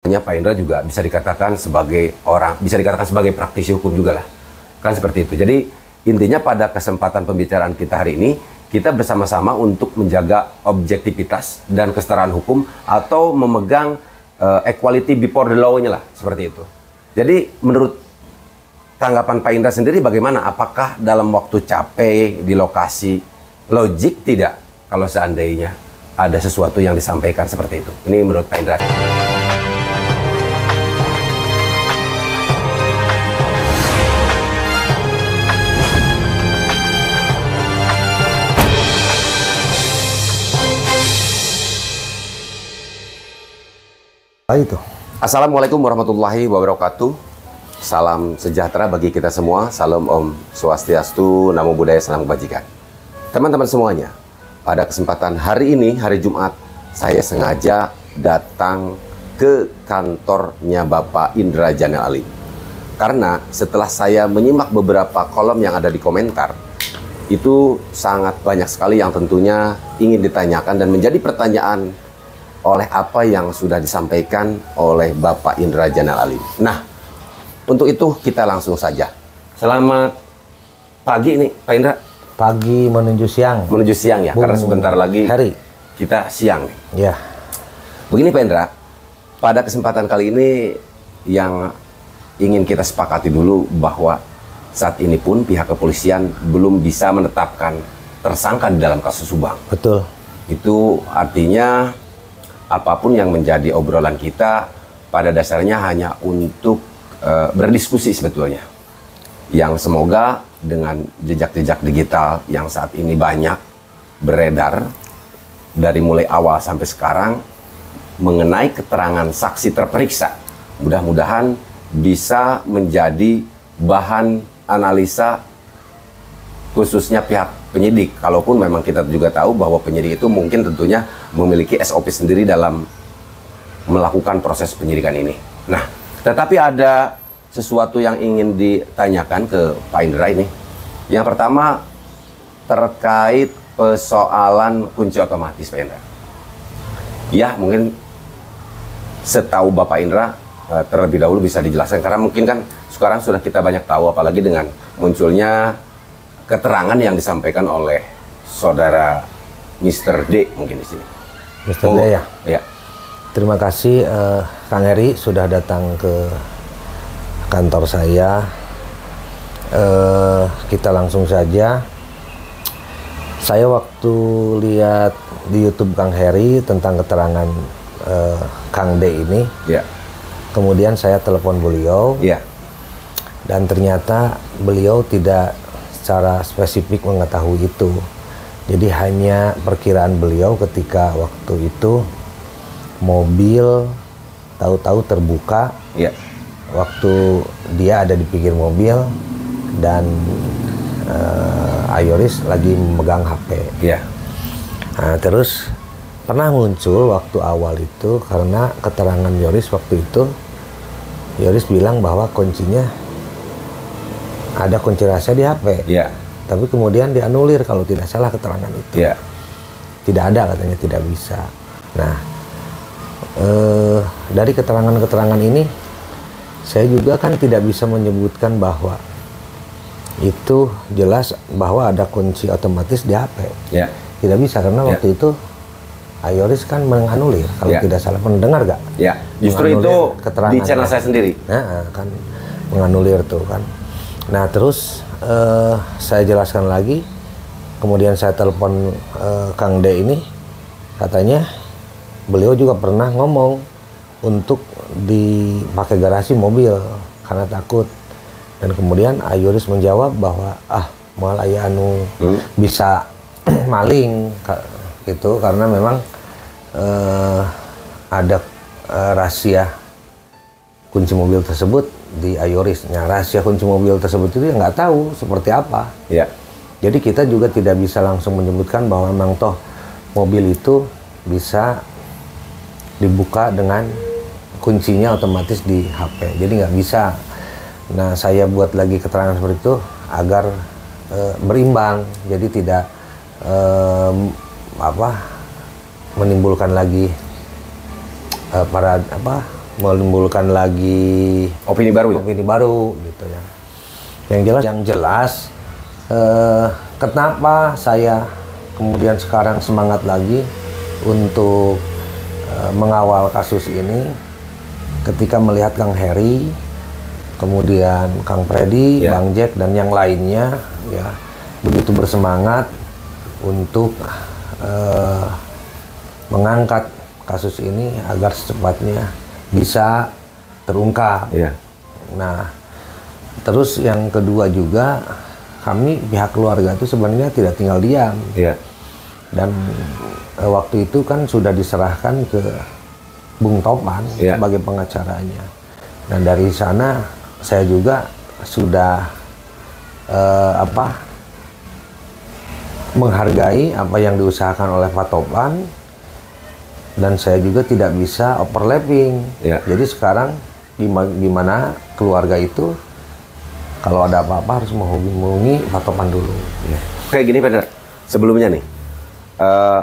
Pak Indra juga bisa dikatakan sebagai praktisi hukum juga lah, kan seperti itu. Jadi intinya pada kesempatan pembicaraan kita hari ini, kita bersama-sama untuk menjaga objektivitas dan kesetaraan hukum atau memegang equality before the law-nya lah, seperti itu. Jadi menurut tanggapan Pak Indra sendiri bagaimana? Apakah dalam waktu capek di lokasi logik tidak kalau seandainya ada sesuatu yang disampaikan seperti itu? Ini menurut Pak Indra. Itu. Assalamualaikum warahmatullahi wabarakatuh. Salam sejahtera bagi kita semua. Salam Om Swastiastu, Namo Buddhaya, Salam Kebajikan. Teman-teman semuanya, pada kesempatan hari ini, hari Jumat, saya sengaja datang ke kantornya Bapak Indra Janel Ali. Karena setelah saya menyimak beberapa kolom yang ada di komentar, itu sangat banyak sekali yang tentunya ingin ditanyakan dan menjadi pertanyaan oleh apa yang sudah disampaikan oleh Bapak Indra Janel Ali. Nah, untuk itu kita langsung saja. Selamat pagi nih, Pak Indra. Pagi menuju siang. Menuju siang ya, karena sebentar lagi hari kita siang nih. Ya. Begini Pak Indra, pada kesempatan kali ini yang ingin kita sepakati dulu bahwa saat ini pun pihak kepolisian belum bisa menetapkan tersangka di dalam kasus Subang. Betul. Itu artinya apapun yang menjadi obrolan kita pada dasarnya hanya untuk berdiskusi sebetulnya. Yang semoga dengan jejak-jejak digital yang saat ini banyak beredar dari mulai awal sampai sekarang mengenai keterangan saksi terperiksa, mudah-mudahan bisa menjadi bahan analisa khususnya pihak penyidik. Kalaupun memang kita juga tahu bahwa penyidik itu mungkin tentunya memiliki SOP sendiri dalam melakukan proses penyidikan ini. Nah, tetapi ada sesuatu yang ingin ditanyakan ke Pak Indra ini. Yang pertama terkait persoalan kunci otomatis, Pak Indra. Ya, mungkin setahu Bapak Indra terlebih dahulu bisa dijelaskan karena mungkin kan sekarang sudah kita banyak tahu apalagi dengan munculnya keterangan yang disampaikan oleh saudara Mr. D mungkin di sini. Mr. D ya. Ya. Terima kasih Kang Heri sudah datang ke kantor saya. Kita langsung saja. Saya waktu lihat di YouTube Kang Heri tentang keterangan Kang D ini, ya. Kemudian saya telepon beliau. Ya. Dan ternyata beliau tidak secara spesifik mengetahui itu. Jadi hanya perkiraan beliau ketika waktu itu mobil tahu-tahu terbuka. Ya. Waktu dia ada di pinggir mobil dan Ayoris lagi memegang HP. Ya. Nah, terus pernah muncul waktu awal itu karena keterangan Yoris waktu itu, Yoris bilang bahwa kuncinya ada kunci rahasia di HP. Ya. Tapi kemudian dianulir kalau tidak salah keterangan itu. Ya. Tidak ada katanya, tidak bisa. Nah, dari keterangan-keterangan ini, saya juga kan tidak bisa menyebutkan bahwa itu jelas bahwa ada kunci otomatis di HP. Ya. Tidak bisa karena waktu itu Ayoris kan menganulir kalau tidak salah. Mendengar gak? Ya. Justru itu di channel saya sendiri. Nah, kan menganulir tuh kan. Nah, terus saya jelaskan lagi. Kemudian saya telepon Kang D ini, katanya beliau juga pernah ngomong untuk dipakai garasi mobil karena takut. Dan kemudian Ayoris menjawab bahwa malah ya bisa maling gitu karena memang ada rahasia kunci mobil tersebut di Ayoris. Nah, rahasia kunci mobil tersebut itu nggak tahu seperti apa. Ya. Jadi kita juga tidak bisa langsung menyebutkan bahwa memang toh mobil itu bisa dibuka dengan kuncinya otomatis di HP. Jadi nggak bisa. Nah, saya buat lagi keterangan seperti itu agar berimbang. Jadi tidak menimbulkan lagi menimbulkan lagi opini baru. Opini baru gitu ya. Yang jelas kenapa saya kemudian sekarang semangat lagi untuk mengawal kasus ini ketika melihat Kang Heri, kemudian Kang Freddy, Bang Jack dan yang lainnya ya begitu bersemangat untuk mengangkat kasus ini agar secepatnya bisa terungkap. Nah, terus yang kedua juga kami pihak keluarga itu sebenarnya tidak tinggal diam. Dan waktu itu kan sudah diserahkan ke Bung Topan sebagai pengacaranya. Dan dari sana saya juga sudah menghargai apa yang diusahakan oleh Pak Topan, dan saya juga tidak bisa overlapping. Jadi sekarang gimana keluarga itu kalau ada apa-apa harus menghubungi Pak Topan dulu. Kayak gini Pak Indra, sebelumnya nih,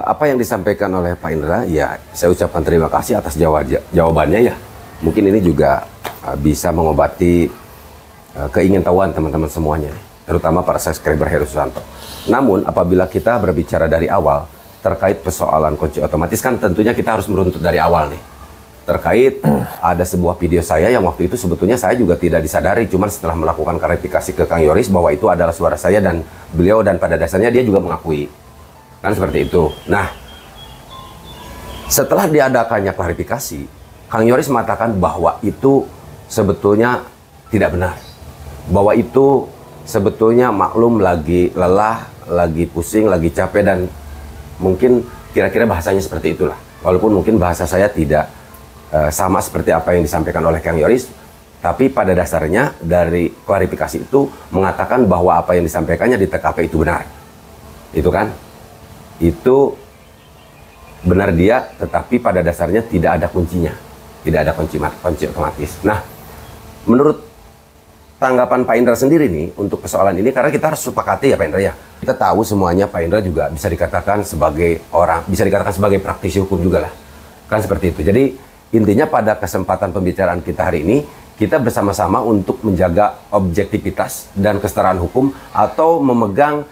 apa yang disampaikan oleh Pak Indra, ya saya ucapkan terima kasih atas jawabannya ya. Mungkin ini juga bisa mengobati keingintahuan teman-teman semuanya, terutama para subscriber Heru Susanto. Namun apabila kita berbicara dari awal terkait persoalan kunci otomatis, kan tentunya kita harus meruntut dari awal nih. Terkait ada sebuah video saya yang waktu itu sebetulnya saya juga tidak disadari, cuman setelah melakukan klarifikasi ke Kang Yoris bahwa itu adalah suara saya dan beliau, dan pada dasarnya dia juga mengakui. Kan seperti itu. Nah, setelah diadakannya klarifikasi, Kang Yoris mengatakan bahwa itu sebetulnya tidak benar. Bahwa itu sebetulnya maklum lagi lelah, lagi pusing, lagi capek, dan mungkin kira-kira bahasanya seperti itulah. Walaupun mungkin bahasa saya tidak sama seperti apa yang disampaikan oleh Kang Yoris, tapi pada dasarnya dari klarifikasi itu mengatakan bahwa apa yang disampaikannya di TKP itu benar. Itu kan? Itu benar dia, tetapi pada dasarnya tidak ada kuncinya. Tidak ada kunci otomatis. Nah, menurut tanggapan Pak Indra sendiri nih untuk persoalan ini, karena kita harus sepakati ya Pak Indra ya. Kita tahu semuanya Pak Indra juga bisa dikatakan sebagai orang, bisa dikatakan sebagai praktisi hukum juga lah. Kan seperti itu. Jadi intinya pada kesempatan pembicaraan kita hari ini, kita bersama-sama untuk menjaga objektivitas dan kesetaraan hukum atau memegang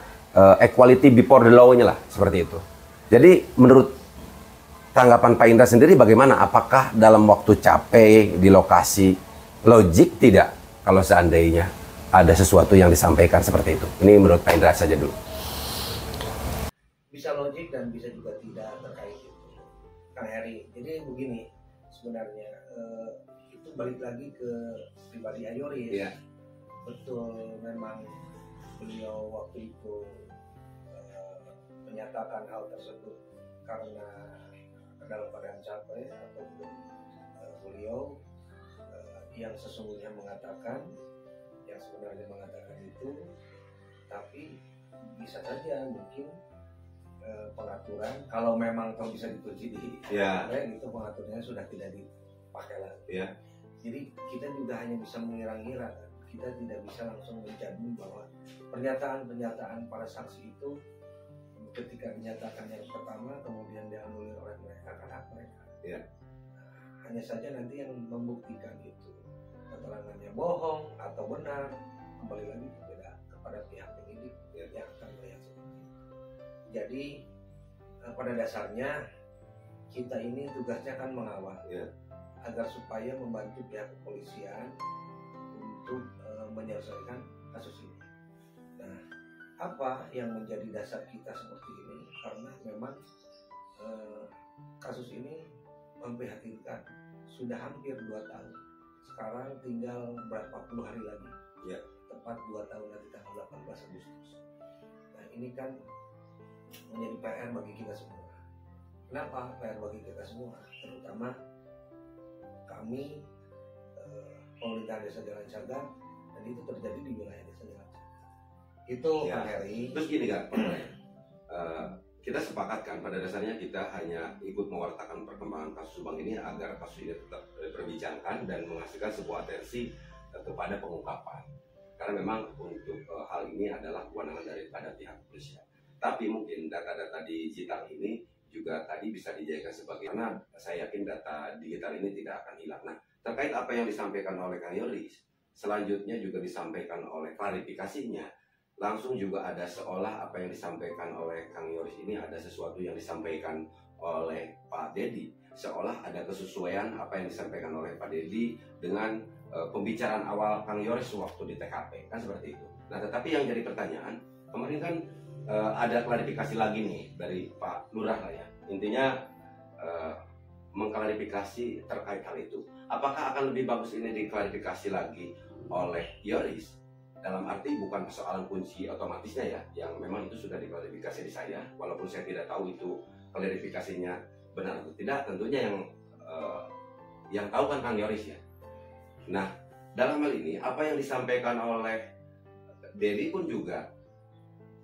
equality before the law-nya lah, seperti itu. Jadi menurut tanggapan Pak Indra sendiri bagaimana? Apakah dalam waktu capek di lokasi logik tidak kalau seandainya ada sesuatu yang disampaikan seperti itu? Ini menurut Pak Indra saja dulu. Bisa logik dan bisa juga tidak terkait itu, Kang Heri. Jadi begini, sebenarnya itu balik lagi ke pribadi Yoris. Betul, memang beliau waktu itu menyatakan hal tersebut karena dalam keadaan capek, ataupun beliau yang sesungguhnya mengatakan, yang sebenarnya mengatakan itu, tapi bisa saja mungkin pengaturan, kalau memang toh bisa dikunci di itu pengaturannya sudah tidak dipakai lagi. Jadi kita juga hanya bisa mengira-ngira, kita tidak bisa langsung menjamin bahwa pernyataan-pernyataan para saksi itu ketika dinyatakan yang pertama kemudian dianulir oleh mereka karena hak mereka. Hanya saja nanti yang membuktikan itu keterangannya bohong atau benar, kembali lagi kepada pihak penyidik yang akan melihat seperti itu. Jadi pada dasarnya kita ini tugasnya kan mengawal agar supaya membantu pihak kepolisian untuk menyelesaikan kasus ini. Nah, apa yang menjadi dasar kita seperti ini? Karena memang kasus ini memprihatinkan. Sudah hampir 2 tahun. Sekarang tinggal berapa puluh hari lagi. Tepat 2 tahun nanti tanggal 18 Agustus. Nah, ini kan menjadi PR bagi kita semua. Kenapa PR bagi kita semua? Terutama kami pemerintah Desa Jalan Cagar, dan itu terjadi di wilayah Desa Jalan Cagar. Itu Kang Heri. Terus gini kan, kita sepakatkan pada dasarnya kita hanya ikut mewartakan perkembangan kasus Subang ini agar kasus ini tetap diperbincangkan dan menghasilkan sebuah atensi kepada pengungkapan. Karena memang untuk hal ini adalah kewenangan daripada pihak kepolisian. Tapi mungkin data-data digital ini juga tadi bisa dijadikan sebagai, karena saya yakin data digital ini tidak akan hilang. Nah, terkait apa yang disampaikan oleh Kang Yoris, selanjutnya juga disampaikan oleh klarifikasinya, langsung juga ada seolah apa yang disampaikan oleh Kang Yoris ini ada sesuatu yang disampaikan oleh Pak Dedi, seolah ada kesesuaian apa yang disampaikan oleh Pak Dedi dengan pembicaraan awal Kang Yoris waktu di TKP, kan seperti itu. Nah, tetapi yang jadi pertanyaan, kemarin kan ada klarifikasi lagi nih dari Pak Lurah lah ya, intinya mengklarifikasi terkait hal itu. Apakah akan lebih bagus ini diklarifikasi lagi oleh Yoris? Dalam arti bukan persoalan kunci otomatisnya ya, yang memang itu sudah diklarifikasi di saya, walaupun saya tidak tahu itu klarifikasinya benar atau tidak, tentunya yang tahu kan Kang Yoris ya. Nah, dalam hal ini apa yang disampaikan oleh Dedi pun juga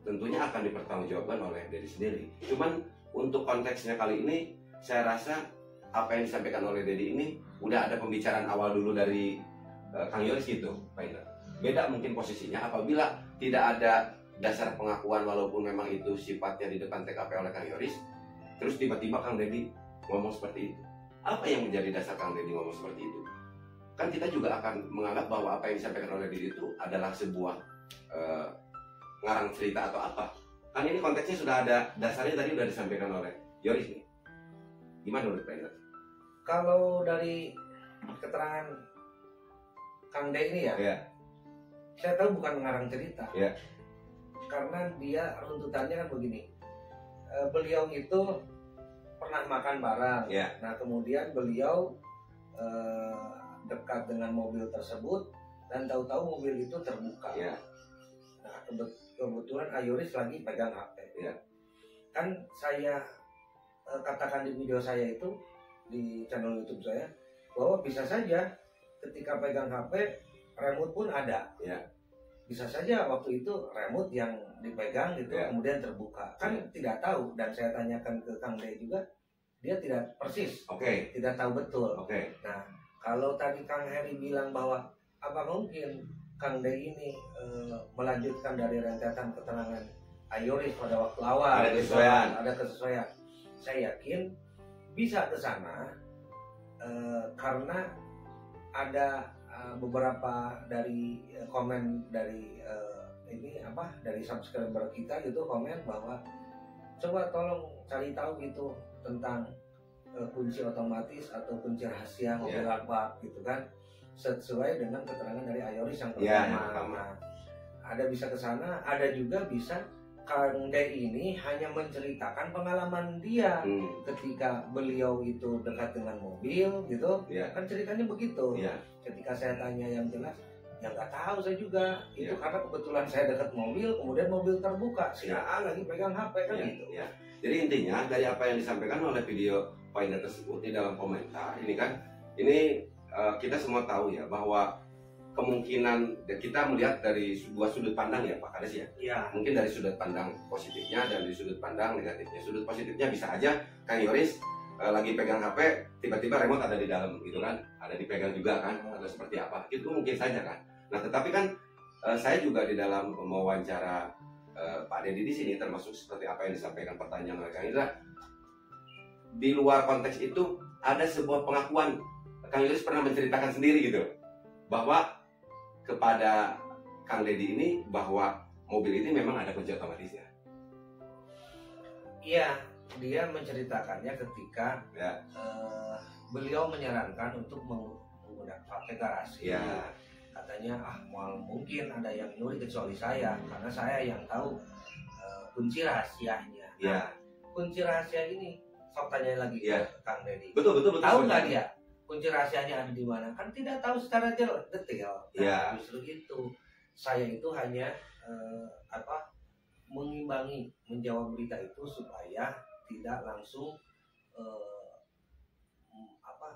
tentunya akan dipertanggungjawabkan oleh Dedi sendiri. Cuman untuk konteksnya kali ini, saya rasa apa yang disampaikan oleh Dedi ini udah ada pembicaraan awal dulu dari Kang Yoris gitu, Pak Indra. Beda mungkin posisinya apabila tidak ada dasar pengakuan walaupun memang itu sifatnya di depan TKP oleh Kang Yoris, terus tiba-tiba Kang Dedi ngomong seperti itu. Apa yang menjadi dasar Kang Dedi ngomong seperti itu? Kan kita juga akan menganggap bahwa apa yang disampaikan oleh Dedi itu adalah sebuah ngarang cerita atau apa. Kan ini konteksnya sudah ada dasarnya, tadi sudah disampaikan oleh Yoris nih. Gimana menurut Pak Indra? Kalau dari keterangan Kang D ini ya, saya tahu bukan mengarang cerita, karena dia runtutannya kan begini. Beliau itu pernah makan bareng, nah kemudian beliau dekat dengan mobil tersebut dan tahu-tahu mobil itu terbuka. Nah kebetulan Yoris lagi pegang HP. Kan saya katakan di video saya itu, di channel YouTube saya, bahwa bisa saja ketika pegang HP remote pun ada. Bisa saja waktu itu remote yang dipegang gitu kemudian terbuka. Kan tidak tahu, dan saya tanyakan ke Kang D juga, dia tidak persis. Tidak tahu betul. Nah, kalau tadi Kang Heri bilang bahwa apa mungkin Kang D ini melanjutkan dari rentetan keterangan Yoris pada waktu awal, ada kesesuaian. Saya yakin bisa ke sana karena ada beberapa dari komen dari dari subscriber kita gitu, komen bahwa coba tolong cari tahu gitu tentang kunci otomatis atau kunci rahasia mobil Alphard gitu kan, sesuai dengan keterangan dari Yoris yang pertama. Nah, ada bisa ke sana, ada juga bisa Kang D ini hanya menceritakan pengalaman dia ketika beliau itu dekat dengan mobil gitu, kan ceritanya begitu. Ketika saya tanya yang jelas, ya nggak tahu saya juga. Itu karena kebetulan saya dekat mobil, kemudian mobil terbuka, si A lagi pegang HP kan gitu. Jadi intinya dari apa yang disampaikan oleh video Finder tersebut di dalam komentar ini kan, ini kita semua tahu ya bahwa kemungkinan kita melihat dari dua sudut pandang ya Pak Kades ya. Mungkin dari sudut pandang positifnya dan dari sudut pandang negatifnya. Sudut positifnya bisa aja Kang Yoris lagi pegang HP, tiba-tiba remote ada di dalam gitu kan, ada dipegang juga kan, atau seperti apa, itu mungkin saja kan. Nah tetapi kan saya juga di dalam mewawancara Pak Dedi di sini, termasuk seperti apa yang disampaikan pertanyaan oleh Kang Indra, di luar konteks itu ada sebuah pengakuan Kang Yoris pernah menceritakan sendiri gitu, bahwa kepada Kang Dedi ini bahwa mobil ini memang ada kunci otomatisnya. Iya, dia menceritakannya ketika beliau menyarankan untuk menggunakan pakai garasi. Katanya mungkin ada yang nyuri kecuali saya, karena saya yang tahu kunci rahasianya. Nah, kunci rahasia ini, sok tanya lagi ke Kang Dedi. Betul. Tahu nggak dia kunci rahasianya ada di mana? Kan tidak tahu secara detail. Nah, justru itu saya itu hanya mengimbangi menjawab berita itu supaya tidak langsung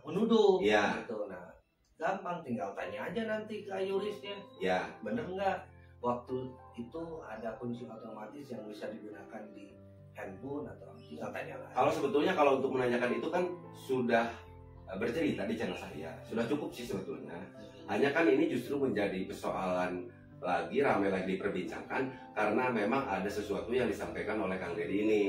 menuduh gitu. Nah, gampang, tinggal tanya aja nanti ke Yorisnya. Bener nggak waktu itu ada kunci otomatis yang bisa digunakan di handphone, atau tinggal tanya lah. Kalau sebetulnya kalau untuk menanyakan itu kan sudah bercerita di channel saya, sudah cukup sih sebetulnya. Hanya kan ini justru menjadi persoalan lagi, ramai lagi diperbincangkan karena memang ada sesuatu yang disampaikan oleh Kang Dedi ini,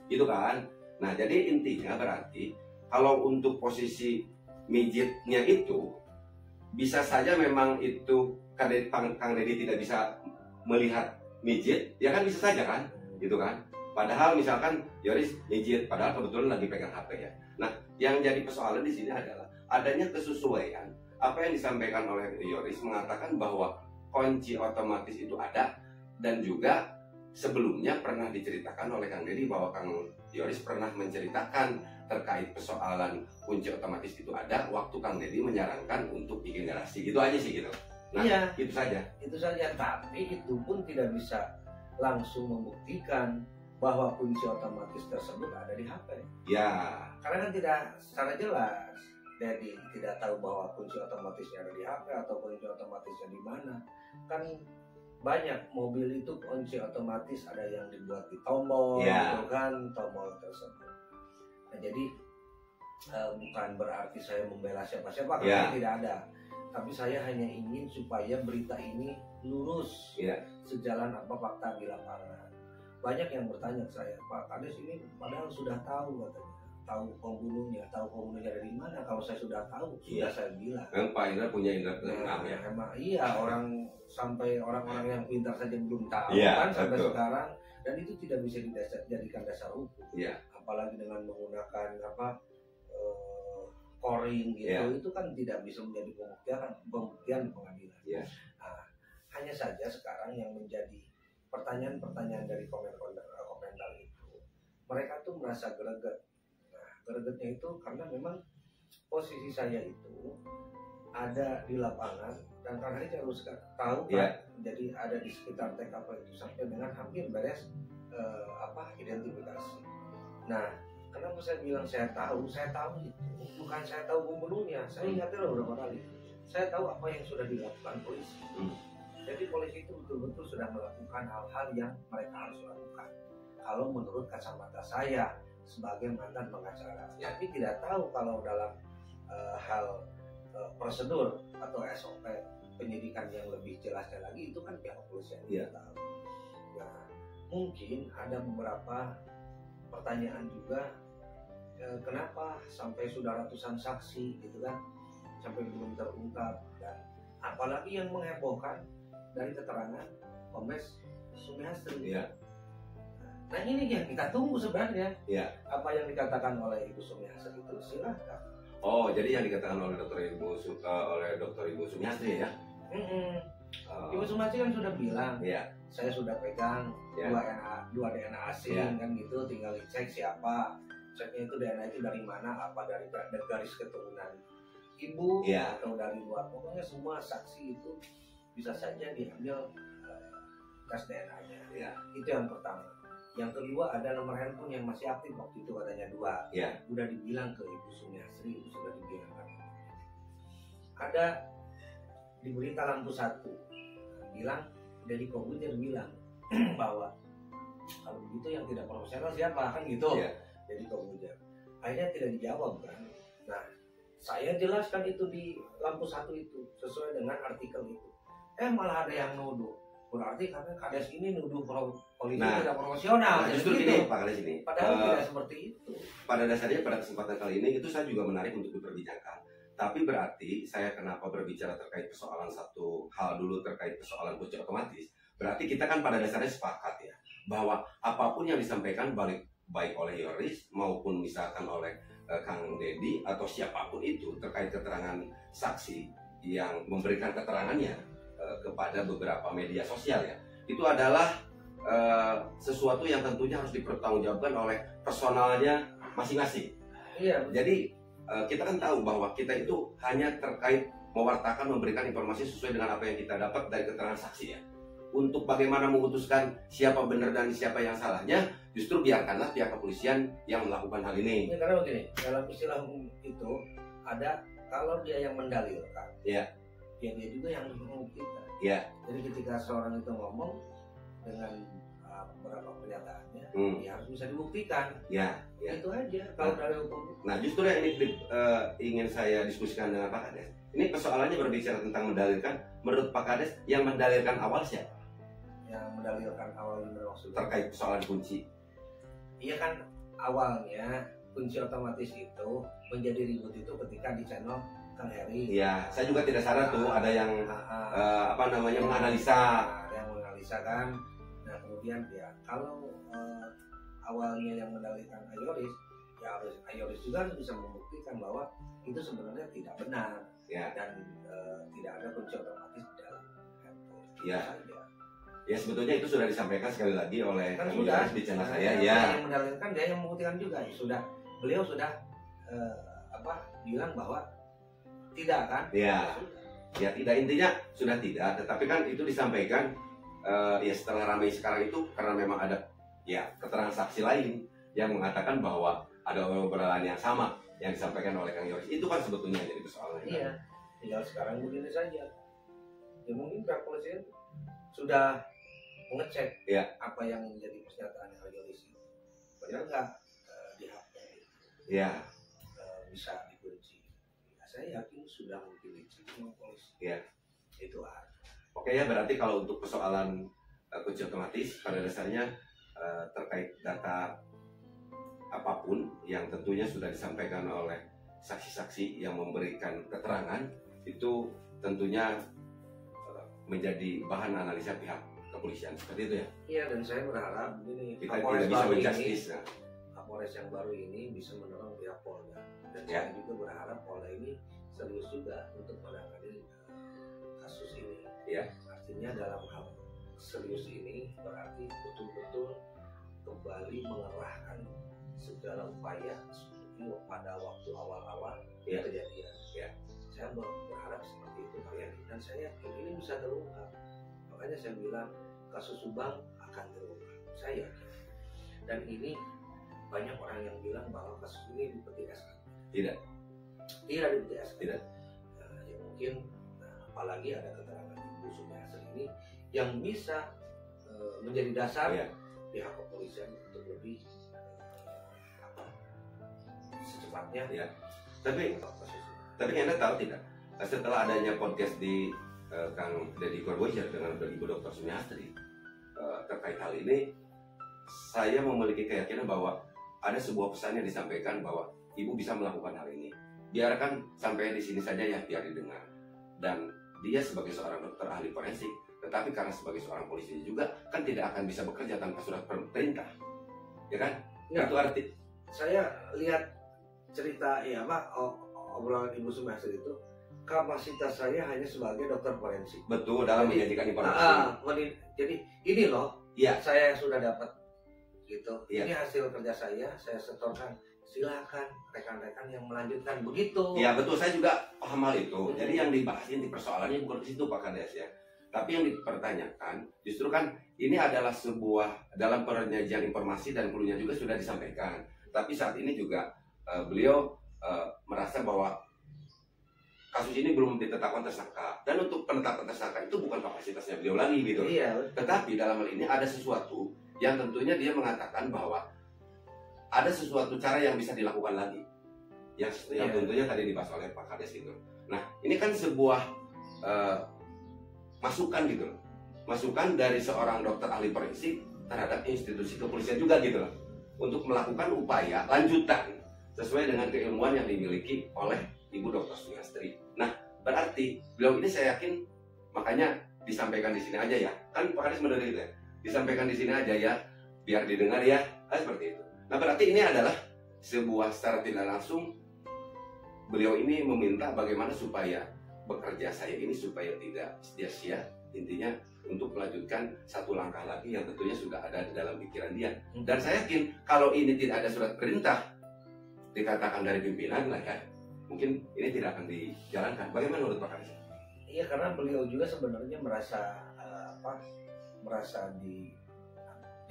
gitu kan. Nah jadi intinya berarti kalau untuk posisi mijitnya itu bisa saja memang itu Kang Deddy tidak bisa melihat mijit, ya kan bisa saja kan, gitu kan. Padahal misalkan Yoris mijit, padahal kebetulan lagi pegang HP ya. Nah, yang jadi persoalan di sini adalah adanya kesesuaian. Apa yang disampaikan oleh Yoris mengatakan bahwa kunci otomatis itu ada, dan juga sebelumnya pernah diceritakan oleh Kang Deddy bahwa Kang Yoris pernah menceritakan terkait persoalan kunci otomatis itu ada waktu Kang Deddy menyarankan untuk bikin garasi. Gitu aja sih gitu. Nah, iya, itu saja. Itu saja, tapi itu pun tidak bisa langsung membuktikan bahwa kunci otomatis tersebut ada di HP. Ya. Karena kan tidak secara jelas. Jadi tidak tahu bahwa kunci otomatisnya ada di HP atau kunci otomatisnya di mana. Kan banyak mobil itu kunci otomatis ada yang dibuat di tombol, gitu kan, tombol tersebut. Nah, jadi bukan berarti saya membela siapa-siapa, karena tidak ada. Tapi saya hanya ingin supaya berita ini lurus, sejalan apa fakta di lapangan. Banyak yang bertanya ke saya, Pak Kades ini padahal sudah tahu katanya, tahu pembunuhnya dari mana? Kalau saya sudah tahu, sudah saya bilang. Pak Indra punya indra keenam ya. Emang iya, orang sampai orang-orang yang pintar saja belum tahu kan sampai sekarang, dan itu tidak bisa dijadikan dasar hukum. Apalagi dengan menggunakan koring gitu, itu kan tidak bisa menjadi pembuktian di pengadilan. Nah, hanya saja sekarang yang menjadi pertanyaan-pertanyaan dari komentar itu, mereka tuh merasa greget. Nah, gregetnya itu karena memang posisi saya itu ada di lapangan, dan karena itu harus tahu kan, jadi ada di sekitar TKP itu sampai dengan hampir beres identifikasi. Nah, kenapa saya bilang saya tahu itu bukan saya tahu pembunuhnya. Saya ingatnya beberapa kali, saya tahu apa yang sudah dilakukan polisi. Jadi polisi itu betul-betul sudah melakukan hal-hal yang mereka harus lakukan. Kalau menurut kacamata saya sebagai mantan pengacara, tapi tidak tahu kalau dalam hal prosedur atau SOP penyidikan yang lebih jelasnya lagi, itu kan pihak kepolisian tidak tahu. Nah, mungkin ada beberapa pertanyaan juga, kenapa sampai sudah ratusan saksi gitu kan, sampai belum terungkap, dan apalagi yang menghebohkan dari keterangan Kombes Sumiastri. Nah, ini yang kita tunggu sebenarnya. Apa yang dikatakan oleh Ibu Sumiastri itu, silahkan. Oh, jadi yang dikatakan oleh Dokter Ibu Sumiastri ya? Ibu Sumiastri kan sudah bilang, saya sudah pegang dua DNA asing kan gitu, tinggal dicek siapa. Ceknya itu DNA itu dari mana, apa dari garis keturunan ibu atau dari luar. Pokoknya semua saksi itu bisa saja diambil tes DNA-nya. Itu yang pertama. Yang kedua, ada nomor handphone yang masih aktif waktu itu, katanya 2. Udah dibilang ke Ibu Sumiastri, itu sudah dibilang. Ada di berita lampu 1 bilang, Deddy Corbuzier bilang bahwa kalau begitu yang tidak profesional siapa, kan gitu. Deddy Corbuzier. Akhirnya tidak dijawab kan. Nah, saya jelaskan itu di lampu 1 itu sesuai dengan artikel itu. Malah ada yang nuduh, berarti karena Kades ini nuduh polisi tidak profesional. Justru gini Pak Kades ini. Padahal tidak seperti itu. Pada dasarnya pada kesempatan kali ini itu saya juga menarik untuk diperbincangkan. Tapi berarti saya kenapa berbicara terkait persoalan satu hal dulu terkait persoalan kunci otomatis. Berarti kita kan pada dasarnya sepakat ya bahwa apapun yang disampaikan baik oleh Yoris maupun misalkan oleh Kang Deddy atau siapapun itu terkait keterangan saksi yang memberikan keterangannya kepada beberapa media sosial ya, itu adalah sesuatu yang tentunya harus dipertanggungjawabkan oleh personalnya masing-masing. Jadi kita kan tahu bahwa kita itu hanya terkait mewartakan, memberikan informasi sesuai dengan apa yang kita dapat dari keterangan saksi ya. Untuk bagaimana memutuskan siapa benar dan siapa yang salahnya, justru biarkanlah pihak kepolisian yang melakukan hal ini. Karena begini, dalam istilah hukum itu ada kalau dia yang mendalilkan, dia juga yang membuktikan. Jadi ketika seorang itu ngomong dengan beberapa pernyataannya, dia harus bisa dibuktikan. Itu aja kalau dari hukum. Nah, justru yang ini ingin saya diskusikan dengan Pak Kades. Ini persoalannya berbicara tentang mendalilkan. Menurut Pak Kades, yang mendalilkan awal siapa? Yang mendalilkan awal ini maksudnya terkait persoalan kunci. Iya kan, awalnya kunci otomatis itu menjadi ribut itu ketika di channel Kang Heri. Iya, saya juga tidak sadar tuh ada yang menganalisa. Ada yang menganalisa kan. Nah kemudian ya kalau awalnya yang mendalilkan Ayoris, ya Ayoris juga harus bisa membuktikan bahwa itu sebenarnya tidak benar dan tidak ada kunci otomatis di dalam handphone. Ya sebetulnya itu sudah disampaikan sekali lagi oleh kan sudah di channel saya. Yang mendalilkan dia yang membuktikan juga. Beliau sudah bilang bahwa tidak kan? Ya tidak, intinya sudah tidak. Tetapi kan itu disampaikan setelah ramai sekarang itu karena memang ada keterangan saksi lain yang mengatakan bahwa ada obrolan yang sama yang disampaikan oleh Kang Yoris. Itu kan sebetulnya jadi persoalan. Iya. Tinggal sekarang begini saja. Ya mungkin pihak polisian sudah mengecek apa yang menjadi pernyataan Kang Yoris itu. Benar nggak di HP bisa dikunci? Ya, saya yakin sudah mungkin dicek sama polisi. Itu ada. Oke ya, berarti kalau untuk persoalan kunci otomatis pada dasarnya terkait data apapun yang tentunya sudah disampaikan oleh saksi-saksi yang memberikan keterangan itu tentunya menjadi bahan analisa pihak kepolisian, seperti itu ya? Iya, dan saya berharap begini, kita tidak bisa menjustice. Kapolres yang baru ini bisa menolong pihak Polda, dan saya juga berharap Polda ini serius juga untuk menangani kasus ini. Artinya dalam hal serius ini berarti betul-betul kembali mengerahkan segala upaya seperti pada waktu awal-awal kejadian. Saya berharap seperti itu dan saya yakin ini bisa terungkap. Makanya saya bilang kasus Subang akan terungkap. Saya yakin. Dan ini banyak orang yang bilang bahwa kasus ini dipetikaskan. Tidak dipetikaskan. Tidak. Ya mungkin apalagi ada keterangan Ibu Sumiasri ini yang bisa menjadi dasar pihak kepolisian untuk lebih secepatnya. Tapi Anda tahu tidak, setelah adanya podcast di Kang Deddy Corbuzier dengan Ibu Dr. Sumiasri terkait hal ini, saya memiliki keyakinan bahwa ada sebuah pesan yang disampaikan bahwa Ibu bisa melakukan hal ini. Biarkan sampai di sini saja ya, biar didengar. Dan dia sebagai seorang dokter ahli forensik, tetapi karena sebagai seorang polisi juga kan tidak akan bisa bekerja tanpa surat perintah, ya kan? Itu arti. Saya lihat cerita obrolan Ibu Sumiasri itu, kapasitas saya hanya sebagai dokter forensik. Betul, dalam menyajikan informasi. Jadi ini loh, saya sudah dapat gitu. Ini hasil kerja saya setorkan. Silakan rekan-rekan yang melanjutkan begitu. Ya betul, saya juga paham hal itu. Jadi yang dibahas ini persoalannya bukan di situ Pak Kades ya. Tapi yang dipertanyakan justru kan ini adalah sebuah dalam penyajian informasi dan clue-nya juga sudah disampaikan. Tapi saat ini juga beliau merasa bahwa kasus ini belum ditetapkan tersangka, dan untuk penetapan tersangka itu bukan kapasitasnya beliau lagi gitu. Tetapi dalam hal ini ada sesuatu yang tentunya dia mengatakan bahwa ada sesuatu cara yang bisa dilakukan lagi, yang tentunya tadi dibahas oleh Pak Kades itu. Nah ini kan sebuah masukan gitu loh, masukan dari seorang dokter ahli forensik terhadap institusi kepolisian juga gitu loh, untuk melakukan upaya lanjutan sesuai dengan keilmuan yang dimiliki oleh Ibu Dr. Sumiasri. Nah, berarti beliau ini saya yakin, makanya disampaikan di sini aja ya. Kan Pak Kades mendengar itu ya. Disampaikan di sini aja ya, biar didengar ya. Seperti itu. Nah, berarti ini adalah sebuah secara tidak langsung beliau ini meminta bagaimana supaya bekerja saya ini supaya tidak sia-sia, intinya untuk melanjutkan satu langkah lagi yang tentunya sudah ada di dalam pikiran dia. Dan saya yakin kalau ini tidak ada surat perintah dikatakan dari pimpinan lah ya, mungkin ini tidak akan dijalankan. Bagaimana menurut Pak Kades? Iya, karena beliau juga sebenarnya merasa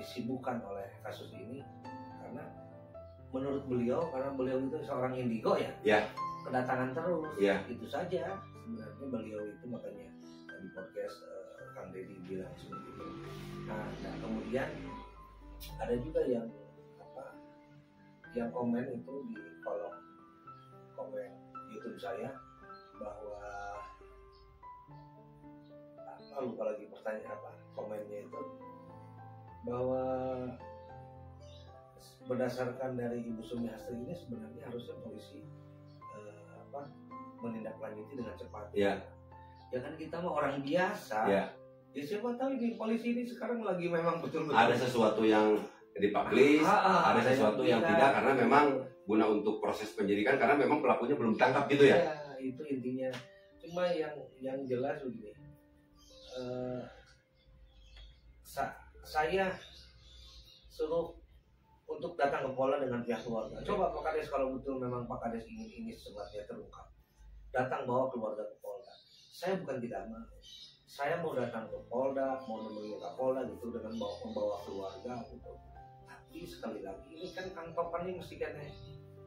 disibukkan oleh kasus ini, karena menurut beliau, karena beliau itu seorang indigo ya, kedatangan terus, itu saja sebenarnya beliau itu, makanya di podcast Kang Deddy bilang seperti itu. Nah, kemudian ada juga yang komen itu di kolom komen YouTube saya bahwa lupa lagi pertanyaan komennya itu, bahwa berdasarkan dari Ibu Sumiasri ini sebenarnya harusnya polisi menindaklanjuti dengan cepat. Iya. Ya kan kita mah orang biasa. Iya. Ya siapa tahu di polisi ini sekarang lagi memang betul-betul Ada sesuatu yang dipublish, ada sesuatu yang tidak, karena memang guna untuk proses penyidikan, karena memang pelakunya belum ditangkap gitu ya. Ya, itu intinya. Cuma yang jelas begini. Saya suruh untuk datang ke Polda dengan pihak keluarga. Coba Pak Kades, kalau betul memang Pak Kades ingin ini sebenarnya terungkap, datang bawa keluarga ke Polda. Saya bukan tidak mau. Saya mau datang ke Polda, mau menemui Kapolda gitu dengan membawa keluarga gitu. Tapi sekali lagi ini kan Kang Topan ini mesti kan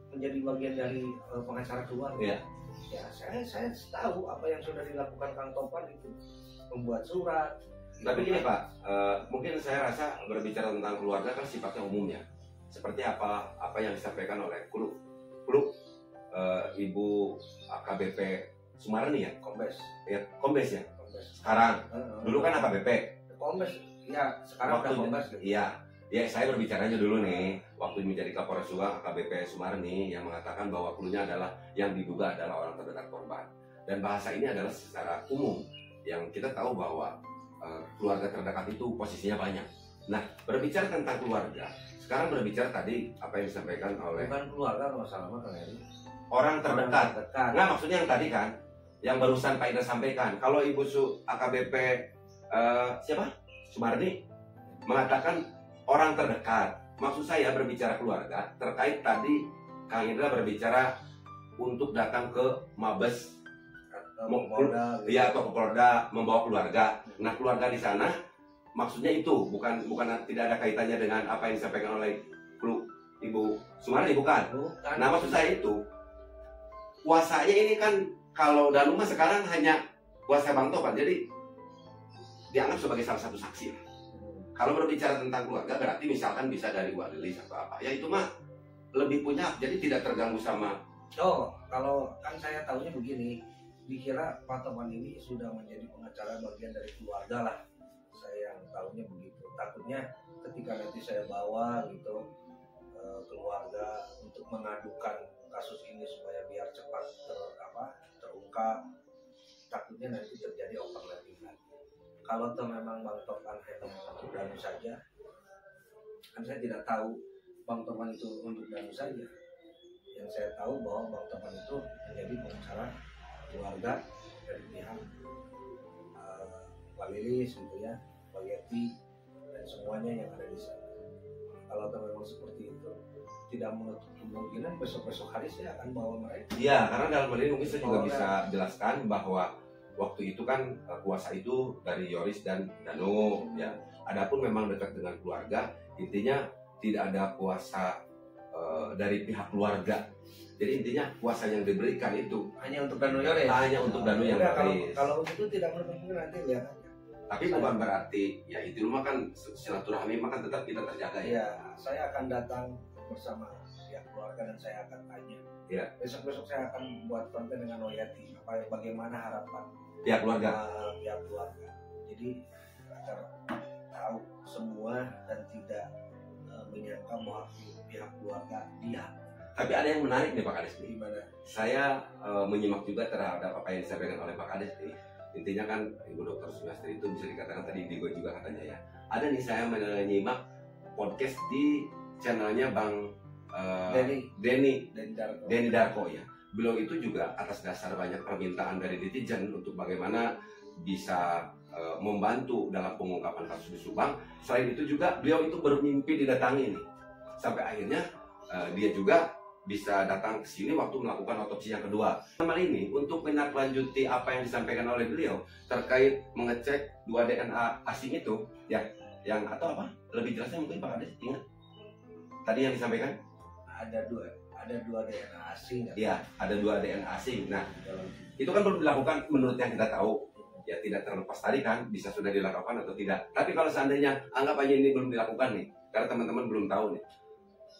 menjadi bagian dari pengacara keluarga. Iya. Ya saya tahu apa yang sudah dilakukan Kang Topan itu, membuat surat. Tapi gini Pak, mungkin saya rasa berbicara tentang keluarga kan sifatnya umumnya. Seperti apa yang disampaikan oleh Kru Ibu AKBP Sumarni ya, Kombes. Ya, Kombes ya. Kombes. Sekarang, dulu kan AKBP. Kombes. Ya, sekarang udah Kombes. Gitu. Iya. Ya, saya berbicaranya dulu nih, waktu menjadi Kapolres Subang, AKBP Sumarni yang mengatakan bahwa klunya adalah yang diduga adalah orang terdekat korban. Dan bahasa ini adalah secara umum yang kita tahu bahwa keluarga terdekat itu posisinya banyak. Nah, berbicara tentang keluarga, sekarang berbicara tadi apa yang disampaikan oleh bukan keluarga masalah Kang Heri. Orang terdekat. Nah, maksudnya yang tadi kan, yang barusan Pak Ida sampaikan, kalau Ibu AKBP siapa? Sumarni mengatakan orang terdekat. Maksud saya berbicara keluarga terkait tadi Kang Indra berbicara untuk datang ke Mabes atau ke Polda membawa keluarga. Nah, keluarga di sana maksudnya itu bukan tidak ada kaitannya dengan apa yang disampaikan oleh Ibu Sumarni, bukan. Nah, maksud saya itu kuasanya ini kan kalau Danu mah sekarang hanya kuasa Bang Topan, jadi dianggap sebagai salah satu saksi. Kalau berbicara tentang keluarga berarti misalkan bisa dari Bu Lilis atau apa, ya itu mah lebih punya, jadi tidak terganggu sama. Oh, kalau kan saya tahunya begini, dikira Pak Topan ini sudah menjadi pengacara bagian dari keluarga lah. Saya yang tahunya begitu. Takutnya ketika nanti saya bawa gitu keluarga untuk mengadukan kasus ini supaya biar cepat terungkap, takutnya nanti terjadi overlapping lagi. Kalau toh memang Bang Topan hanya untuk Danu saja, kan saya tidak tahu Bang Topan itu untuk Danu saja. Yang saya tahu bahwa Bang Topan itu menjadi pengacara keluarga dari pihak Pak Lilis gitu ya, Pak Yeti dan semuanya yang ada di sana. Kalau memang seperti itu, tidak menutup kemungkinan besok-besok hari saya akan bawa mereka. Iya, karena dalam hal ini mungkin saya juga bisa jelaskan bahwa waktu itu kan kuasa itu dari Yoris dan Danu ya. Adapun memang dekat dengan keluarga, intinya tidak ada kuasa dari pihak keluarga. Jadi intinya kuasa yang diberikan itu hanya untuk Danu Yoris. Hanya untuk Danu yang Yoris. Kalau itu tidak menutup kemungkinan, nanti lihat aja. Tapi bukan berarti ya itu mah kan silaturahmi mah kan tetap kita terjaga ya. Iya, saya akan datang bersama pihak keluarga dan saya akan tanya. Ya. Besok-besok saya akan buat konten dengan Oyati, bagaimana harapan pihak keluarga. Pihak keluarga. Jadi agar tahu semua dan tidak menyangka bahwa pihak keluarga diam. Tapi ada yang menarik nih Pak Kades. Gimana? Saya menyimak juga terhadap apa yang disampaikan oleh Pak Kades nih. Intinya kan Ibu Dr. Sumiastri itu bisa dikatakan tadi Indigo juga katanya ya. Ada nih saya menyimak podcast di channelnya Bang Denny Darko ya. Beliau itu juga atas dasar banyak permintaan dari netizen untuk bagaimana bisa membantu dalam pengungkapan kasus di Subang. Selain itu juga beliau itu bermimpi didatangi nih. Sampai akhirnya dia juga bisa datang ke sini waktu melakukan otopsi yang kedua. Nama ini untuk menindaklanjuti apa yang disampaikan oleh beliau terkait mengecek 2 DNA asing itu, ya, yang atau apa? Lebih jelasnya mungkin Pak Kades ingat? Tadi yang disampaikan? Ada dua DNA asing. Iya, ada 2 DNA asing. Nah, itu kan belum dilakukan menurut yang kita tahu. Ya tidak terlepas tadi kan bisa sudah dilakukan atau tidak. Tapi kalau seandainya anggap aja ini belum dilakukan nih, karena teman-teman belum tahu nih.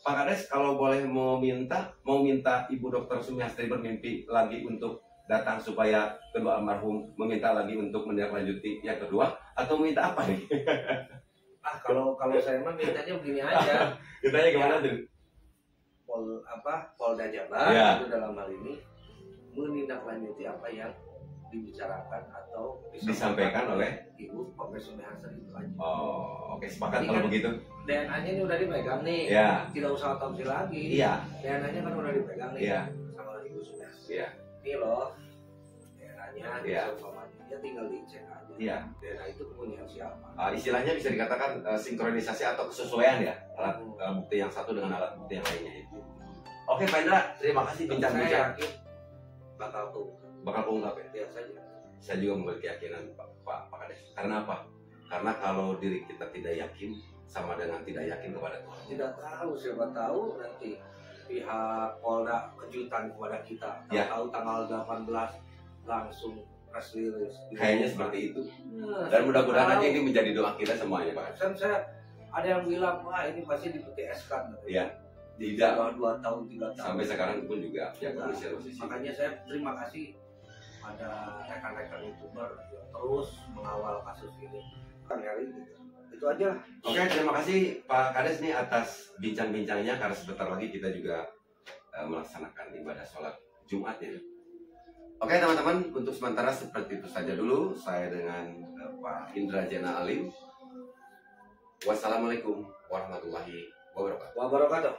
Pak Kades kalau boleh mau minta Ibu Dr. Sumiastri bermimpi lagi untuk datang supaya kedua almarhum meminta lagi untuk menindaklanjuti yang kedua atau minta apa nih? Kalau saya mah mintanya begini aja. Mintanya gimana tuh? Polda Jabar itu dalam hal ini menindaklanjuti apa yang dibicarakan atau disampaikan oleh Ibu Profesor Mehanser itu aja. Oh, oke, sepakat Ini kalau kan begitu. DNA-nya ini udah dipegang nih. Iya. Tidak usah otopsi lagi. Iya. DNA-nya kan udah dipegang nih. Iya. Sama Ibu Sumiharsa. Iya. Ini loh DNA-nya, Iya. informasinya dia tinggal dicek aja. Iya. DNA itu kepunyaan siapa? Istilahnya bisa dikatakan sinkronisasi atau kesesuaian ya, alat bukti yang satu dengan alat bukti yang lainnya itu. Oke, Pak Indra, terima kasih Saya bincang-bincang. yakin bakal tuh. Bakal keungkap ya. Lihat saja. Saya juga memiliki keyakinan Pak Kades. Karena apa? Karena kalau diri kita tidak yakin sama dengan tidak yakin kepada Tuhan. Tidak tahu, siapa tahu nanti pihak Polda kejutan kepada kita. Ya. Tahu tanggal 18 langsung press release. Kayaknya seperti itu. Nah, Dan mudah-mudahan aja tahu. ini menjadi doa kita semuanya, Pak. Kan saya ada yang bilang, wah ini pasti di PTS kan. Iya. Tidak. 2 tahun, 3 tahun. Sampai sekarang pun juga ya Nah, kepolisian posisi. makanya saya terima kasih pada rekan-rekan YouTuber yang terus mengawal kasus ini. Kang Heri gitu. Itu aja. Oke, terima kasih Pak Kades nih atas bincang-bincangnya, karena sebentar lagi kita juga melaksanakan ibadah sholat Jumat ya. Oke teman-teman, untuk sementara seperti itu saja dulu. Saya dengan Pak Indra Jena Alim. Wassalamualaikum warahmatullahi wabarakatuh. Wabarakatuh.